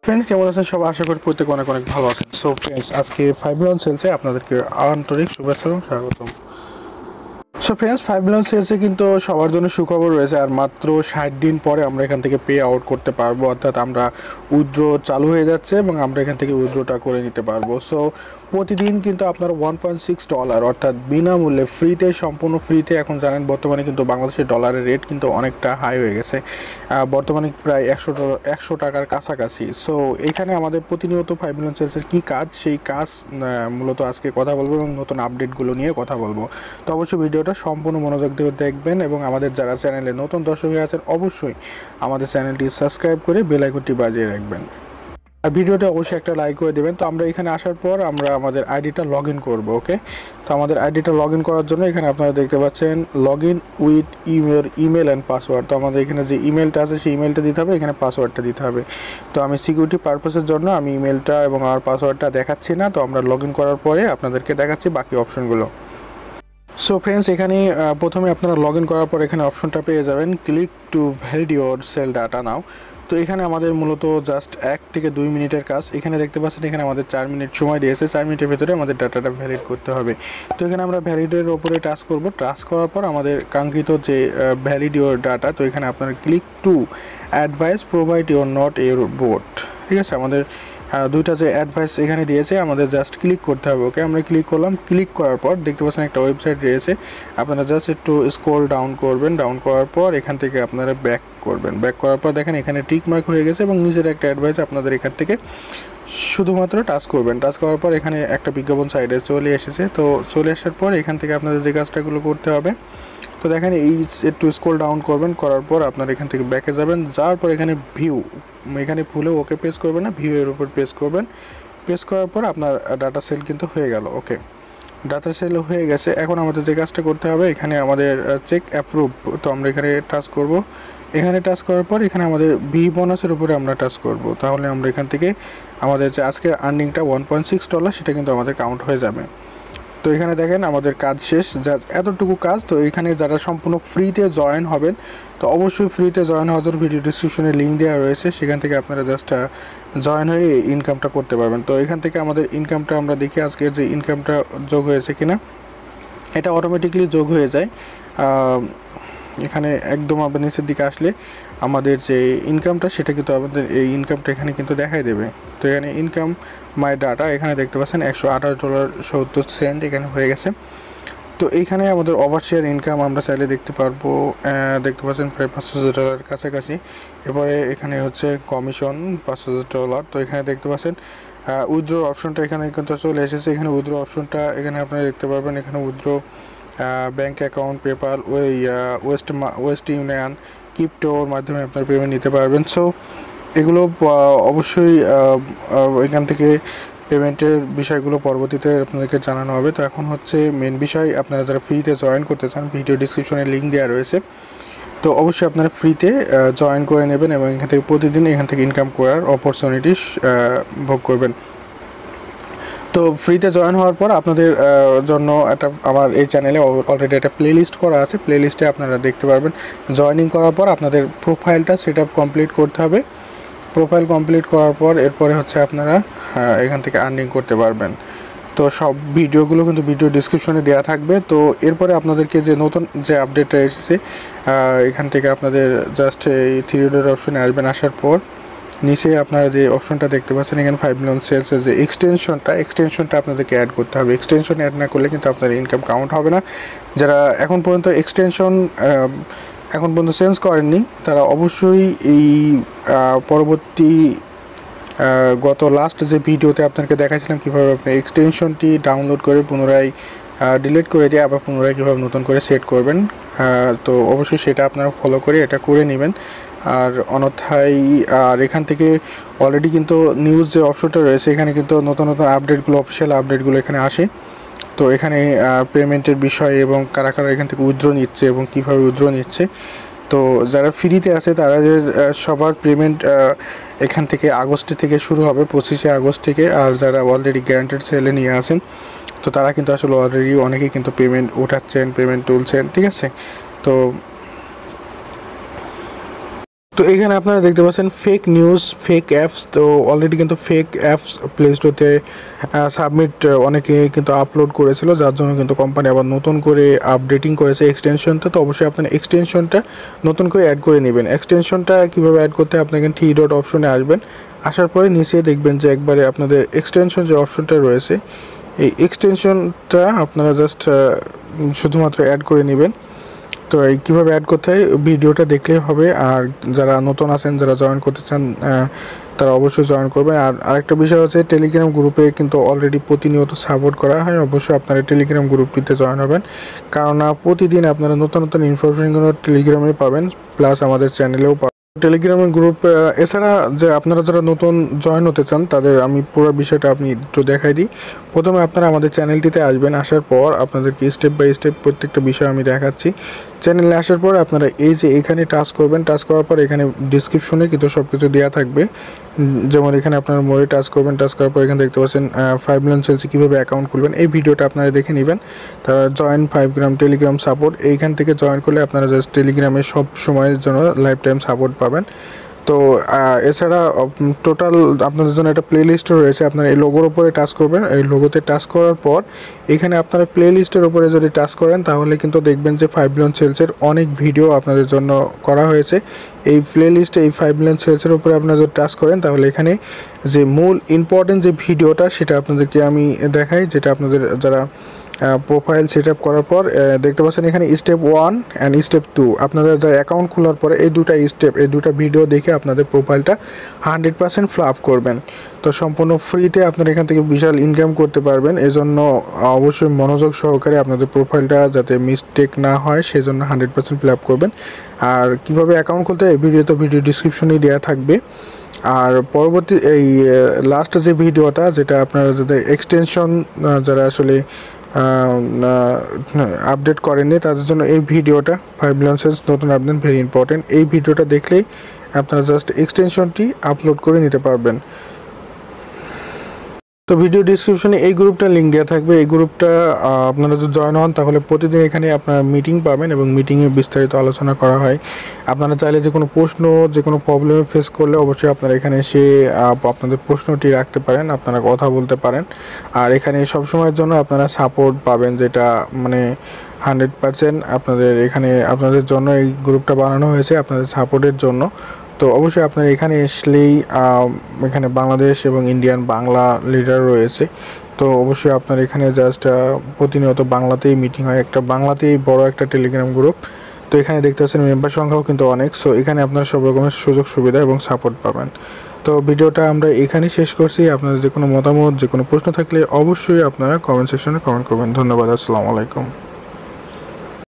Friends কেমন আছেন সবাই? আশা করি প্রত্যেকে অনেক অনেক ভালো আছেন। সো ফ্রেন্ডস, আজকে 5 মিলিয়ন সেলসে আপনাদেরকে আন্তরিক শুভেচ্ছা এবং স্বাগতম। সো ফ্রেন্ডস, 5 মিলিয়ন সেলসে কিন্তু সবার জন্য সুখবর রয়েছে। আর মাত্র 60 দিন পরে আমরা এখান থেকে পে আউট করতে পারবো, অর্থাৎ আমরা উইথড্র চালু হয়ে যাচ্ছে এবং আমরা এখান থেকে উইথড্রটা করে নিতে পারবো। সো প্রতিদিন কিন্তু আপনার $1.6 অর্থাৎ বিনামূল্যে ফ্রিতে, সম্পূর্ণ ফ্রিতে। এখন জানেন বর্তমানে কিন্তু বাংলাদেশের ডলারের রেট কিন্তু অনেকটা হাই হয়ে গেছে, বর্তমানে প্রায় $100 কাছাকাছি। সো এখানে আমাদের প্রতিনিয়ত 5 মিলিয়ন সেলসের কী কাজ, সেই কাজ মূলত আজকে কথা বলবো এবং নতুন আপডেটগুলো নিয়ে কথা বলবো। তো অবশ্যই ভিডিওটা সম্পূর্ণ মনোযোগ দিয়ে দেখবেন এবং আমাদের যারা চ্যানেলে নতুন দর্শক হয়ে আছেন অবশ্যই আমাদের চ্যানেলটি সাবস্ক্রাইব করে বেল আইকনটি বাজিয়ে রাখবেন। আর ভিডিওতে অবশ্যই একটা লাইক করে দেবেন। তো আমরা এখানে আসার পর আমরা আমাদের আইডিটা লগ ইন করবো। ওকে, তো আমাদের আইডিটা লগ ইন করার জন্য এখানে আপনারা দেখতে পাচ্ছেন log in with email and password. তো আমাদের এখানে যে ইমেলটা আছে সেই ইমেলটা দিতে হবে, এখানে পাসওয়ার্ডটা দিতে হবে। তো আমি সিকিউরিটি পারপাসের জন্য আমি ইমেলটা এবং আমার পাসওয়ার্ডটা দেখাচ্ছি না। তো আমরা লগ ইন করার পরে আপনাদেরকে দেখাচ্ছি বাকি অপশনগুলো। সো ফ্রেন্ডস, এখানে প্রথমে আপনারা লগ ইন করার পর এখানে অপশনটা পেয়ে যাবেন click to valid your cell data নাও। তো এখানে আমাদের মূলত জাস্ট 1 থেকে 2 মিনিটের কাজ। এখানে দেখতে পাচ্ছেন এখানে আমাদের 4 মিনিট সময় দিয়েছে। 4 মিনিটের ভেতরে আমাদের ডাটাটা ভ্যালিড করতে হবে। তো এখানে আমরা ভ্যালিডের ওপরে টাচ করব। টাচ করার পর আমাদের কাঙ্ক্ষিত যে ভ্যালিড ইউর ডাটা, তো এখানে আপনারা click to advice provide your not your boat. ঠিক আছে, আমাদের দুইটা যে অ্যাডভাইস এখানে দিয়েছে আমাদের জাস্ট ক্লিক করতে হবে। ওকে, আমরা ক্লিক করলাম। ক্লিক করার পর দেখতে পাচ্ছেন একটা ওয়েবসাইট রয়েছে। আপনারা জাস্ট একটু স্ক্রল ডাউন করবেন। ডাউন করার পর এখান থেকে আপনারা ব্যাক করবেন। ব্যাক করার পর দেখেন এখানে টিক মার্ক হয়ে গেছে এবং নিজের একটা অ্যাডভাইস আপনাদের এখান থেকে শুধুমাত্র টাচ করবেন। টাচ করার পর এখানে একটা বিজ্ঞাপন সাইডে চলে এসেছে। তো চলে আসার পর এখান থেকে আপনাদের যে কাজটাগুলো করতে হবে, তো দেখেন এই একটু স্ক্রল ডাউন করবেন। করার পর আপনার এখান থেকে ব্যাকে যাবেন। যাওয়ার পর এখানে ভিউ, এখানে ফুলে ওকে পেজ করবেন না, ভিউ এর উপর পেজ করবেন। পেজ করার পর আপনার ডাটা সেল কিন্তু হয়ে গেল। ওকে, ডাটা সেল হয়ে গেছে। এখন আমাদের যে কাজটা করতে হবে, এখানে আমাদের চেক অ্যাপ্রুভ। তো আমরা এখানে টাচ করব। এখানে টাচ করার পর এখানে আমাদের ভি বোনাসের উপরে আমরা টাচ করব। তাহলে আমরা এখান থেকে আমাদের যে আজকের আর্নিংটা $1.6 সেটা কিন্তু আমাদের কাউন্ট হয়ে যাবে। তো এখানে দেখেন আমাদের কাজ শেষ, যা এতটুকু কাজ। তো এখানে যারা সম্পূর্ণ ফ্রিতে জয়েন হবেন, তো অবশ্যই ফ্রিতে জয়েন হওয়ার জন্য ভিডিও ডিসক্রিপশনে লিঙ্ক দেওয়া রয়েছে, সেখান থেকে আপনারা জাস্ট জয়েন হয়ে ইনকামটা করতে পারবেন। তো এখান থেকে আমাদের ইনকামটা আমরা দেখি আজকে যে ইনকামটা যোগ হয়েছে কিনা। এটা অটোমেটিকলি যোগ হয়ে যায়। এখানে একদম আমরা নিচের দিকে আসলে আমাদের যে ইনকামটা সেটা কিন্তু আমাদের এই ইনকামটা এখানে কিন্তু দেখাই দেবে। তো এখানে ইনকাম মাই ডাটা এখানে দেখতে পাচ্ছেন $128.70 এখানে হয়ে গেছে। তো এইখানে আমাদের ওভারশেয়ার ইনকাম আমরা চাইলে দেখতে পারবো। দেখতে পাচ্ছেন প্রায় $500 কাছাকাছি। এরপরে এখানে হচ্ছে কমিশন $500। তো এখানে দেখতে পাচ্ছেন উইথড্র অপশনটা এখানে কিন্তু চলে এসেছে। এখানে উইথড্র অপশনটা এখানে আপনারা দেখতে পারবেন। এখানে withdraw bank account, PayPal, Western Union, ক্রিপ্টোর মাধ্যমে আপনার পেমেন্ট নিতে পারবেন। সো এগুলো অবশ্যই এখান থেকে পেমেন্টের বিষয়গুলো পরবর্তীতে আপনাদেরকে জানানো হবে। তো এখন হচ্ছে মেন বিষয়, আপনারা যারা ফ্রিতে জয়েন করতে চান ভিডিও ডিসক্রিপশনে লিঙ্ক দেওয়া রয়েছে। তো অবশ্যই আপনারা ফ্রিতে জয়েন করে নেবেন এবং এখান থেকে প্রতিদিন এখান থেকে ইনকাম করার অপরচুনিটি ভোগ করবেন। তো ফ্রিতে জয়েন হওয়ার পর আপনাদের জন্য একটা আমার এই চ্যানেলে অলরেডি একটা প্লেলিস্ট করা আছে। প্লেলিস্টে আপনারা দেখতে পারবেন। জয়েনিং করার পর আপনাদের প্রোফাইলটা সেট আপ কমপ্লিট করতে হবে। প্রোফাইল কমপ্লিট করার পর এরপরে হচ্ছে আপনারা এখান থেকে আর্নিং করতে পারবেন। তো সব ভিডিওগুলো কিন্তু ভিডিও ডিসক্রিপশনে দেওয়া থাকবে। তো এরপরে আপনাদেরকে যে নতুন যে আপডেটটা এসেছে, এখান থেকে আপনাদের জাস্ট এই 3 ডট অপশনে আসবেন। আসার পর নিচে আপনারা যে অপশনটা দেখতে পাচ্ছেন এখানে 5 মিলিয়ন সেলসের যে এক্সটেনশনটা আপনাদেরকে অ্যাড করতে হবে। এক্সটেনশন অ্যাড না করলে কিন্তু আপনার ইনকাম কাউন্ট হবে না। যারা এখন পর্যন্ত চেঞ্জ করেননি তারা অবশ্যই এই পরবর্তী গত লাস্ট যে ভিডিওতে আপনাকে দেখাচ্ছিলাম কীভাবে আপনি এক্সটেনশনটি ডাউনলোড করে পুনরায় ডিলিট করে দিয়ে আবার পুনরায় কীভাবে নতুন করে সেট করবেন, তো অবশ্যই সেটা আপনারা ফলো করে এটা করে নেবেন। আর অন্যথায় আর এখান থেকে অলরেডি কিন্তু নিউজ যে অপশনটা রয়েছে এখানে কিন্তু নতুন নতুন আপডেটগুলো, অফিসিয়াল আপডেটগুলো এখানে আসে। তো এখানে পেমেন্টের বিষয় এবং কারা কারা এখান থেকে উইথড্র নিচ্ছে এবং কীভাবে উইথড্র নিচ্ছে। তো যারা ফ্রিতে আছে তারা যে সবার পেমেন্ট এখান থেকে আগস্ট থেকে শুরু হবে, 25শে আগস্ট থেকে। আর যারা অলরেডি গ্যারান্টেড সেলে নিয়ে আসেন তো তারা কিন্তু আসলে অলরেডি অনেকেই কিন্তু পেমেন্ট উঠাচ্ছেন, পেমেন্ট তুলছেন। ঠিক আছে, তো তো এখানে আপনারা দেখতে পাচ্ছেন ফেক নিউজ, ফেক অ্যাপস। তো অলরেডি কিন্তু ফেক অ্যাপস প্লে স্টোরে সাবমিট অনেকে কিন্তু আপলোড করেছিল, যার জন্য কিন্তু কোম্পানি আবার নতুন করে আপডেটিং করেছে এক্সটেনশনটা। তো অবশ্যই আপনার এক্সটেনশনটা নতুন করে অ্যাড করে নেবেন। এক্সটেনশনটা কীভাবে অ্যাড করতে হয়, আপনাকে থ্রি ডট অপশনে আসবেন, আসার পরে নিচে দেখবেন যে একবারে আপনাদের এক্সটেনশন যে অপশনটা রয়েছে, এই এক্সটেনশনটা আপনারা জাস্ট শুধুমাত্র অ্যাড করে নেবেন। তো এই কীভাবে অ্যাড করতে হয় ভিডিওটা দেখলেই হবে। আর যারা নতুন আছেন, যারা জয়েন করতে চান, তারা অবশ্যই জয়েন করবেন। আর আরেকটা বিষয় হচ্ছে টেলিগ্রাম গ্রুপে কিন্তু অলরেডি প্রতিনিয়ত সাপোর্ট করা হয়। অবশ্যই আপনারা টেলিগ্রাম গ্রুপটিতে জয়েন হবেন, কারণ প্রতিদিন আপনারা নতুন নতুন ইনফরমেশনগুলো টেলিগ্রামে পাবেন, প্লাস আমাদের চ্যানেলেও পাবেন। টেলিগ্রামের গ্রুপ এছাড়া যে আপনারা যারা নতুন জয়েন হতে চান, তাদের আমি পুরো বিষয়টা আপনি একটু দেখাই দিই। প্রথমে আপনারা আমাদের চ্যানেলটিতে আসবেন, আসার পর আপনাদেরকে স্টেপ বাই স্টেপ প্রত্যেকটা বিষয় আমি দেখাচ্ছি। চ্যানেলে আসার পর আপনারা এই যে এখানে টাচ করবেন, টাচ করার পর এখানে ডিসক্রিপশনে কিন্তু সব কিছু দেওয়া থাকবে। যেমন এখানে আপনারা মোড়ে টাচ করবেন, টাচ করার পর এখানে দেখতে পাচ্ছেন 5 মিলিয়ন সেলসে কীভাবে অ্যাকাউন্ট খুলবেন, এই ভিডিওটা আপনারা দেখে নেবেন। তারা জয়েন 5 গ্রাম টেলিগ্রাম সাপোর্ট, এইখান থেকে জয়েন করলে আপনারা জাস্ট টেলিগ্রামে সব সময়ের জন্য লাইফ টাইম সাপোর্ট পাবেন। তো এছাড়া টোটাল আপনাদের জন্য একটা প্লে লিস্টও রয়েছে। আপনারা এই লোগোর উপরে টাচ করবেন, এই লোগোতে টাচ করার পর এখানে আপনারা প্লে লিস্টের উপরে যদি টাচ করেন, তাহলে কিন্তু দেখবেন যে 5 মিলিয়ন সেলসের অনেক ভিডিও আপনাদের জন্য করা হয়েছে। এই প্লে লিস্টে এই 5 মিলিয়ন সেলসের উপরে আপনারা যদি টাচ করেন, তাহলে এখানে যে মূল ইম্পর্টেন্ট যে ভিডিওটা, সেটা আপনাদেরকে আমি দেখাই, যেটা আপনাদের যারা প্রোফাইল সেট আপ করার পর দেখতে পাচ্ছেন এখানে স্টেপ 1 অ্যান্ড স্টেপ 2। আপনাদের যারা অ্যাকাউন্ট খোলার পরে এই দুটা ভিডিও দেখে আপনাদের প্রোফাইলটা 100% ফ্লাপ করবেন। তো সম্পূর্ণ ফ্রিতে আপনারা এখান থেকে বিশাল ইনকাম করতে পারবেন। এজন্য অবশ্যই মনোযোগ সহকারে আপনাদের প্রোফাইলটা যাতে মিস্টেক না হয়, সেজন্য 100% ফিল আপ করবেন। আর কীভাবে অ্যাকাউন্ট খুলতে হয়, ভিডিও ডিসক্রিপশনেই দেওয়া থাকবে। আর পরবর্তী এই লাস্ট যে ভিডিওটা, যেটা আপনারা যাদের এক্সটেনশন যারা আসলে আপডেট করেননি, তাদের জন্য এই ভিডিওটা 5 মিলিয়ন সেলস নতুন আপডেট ভেরি ইম্পর্টেন্ট। এই ভিডিওটা দেখলেই আপনারা জাস্ট এক্সটেনশনটি আপলোড করে নিতে পারবেন। তো ভিডিও ডিসক্রিপশনে এই গ্রুপটা লিঙ্ক দেওয়া থাকবে। এই গ্রুপটা আপনারা যদি জয়েন হন, তাহলে প্রতিদিন এখানে আপনারা মিটিং পাবেন এবং মিটিংয়ে বিস্তারিত আলোচনা করা হয়। আপনারা চাইলে যে কোনো প্রশ্ন, যে কোনো প্রবলেম ফেস করলে অবশ্যই আপনারা এখানে এসে আপনাদের প্রশ্নটি রাখতে পারেন, আপনারা কথা বলতে পারেন। আর এখানে সবসময়ের জন্য আপনারা সাপোর্ট পাবেন, যেটা মানে 100% আপনাদের এখানে আপনাদের জন্য এই গ্রুপটা বানানো হয়েছে, আপনাদের সাপোর্টের জন্য। তো অবশ্যই আপনার এখানে আসলেই এখানে বাংলাদেশ এবং ইন্ডিয়ান বাংলা লিডার রয়েছে। তো অবশ্যই আপনার এখানে জাস্ট প্রতিনিয়ত বাংলাতেই মিটিং হয়, একটা বাংলাতেই বড় একটা টেলিগ্রাম গ্রুপ। তো এখানে দেখতে পাচ্ছেন মেম্বার সংখ্যাও কিন্তু অনেক। সো এখানে আপনারা সব রকমের সুযোগ সুবিধা এবং সাপোর্ট পাবেন। তো ভিডিওটা আমরা এখানেই শেষ করছি। আপনাদের যে কোনো মতামত, যে কোনো প্রশ্ন থাকলে অবশ্যই আপনারা কমেন্ট সেকশনে কমেন্ট করবেন। ধন্যবাদ। আসসালামু আলাইকুম।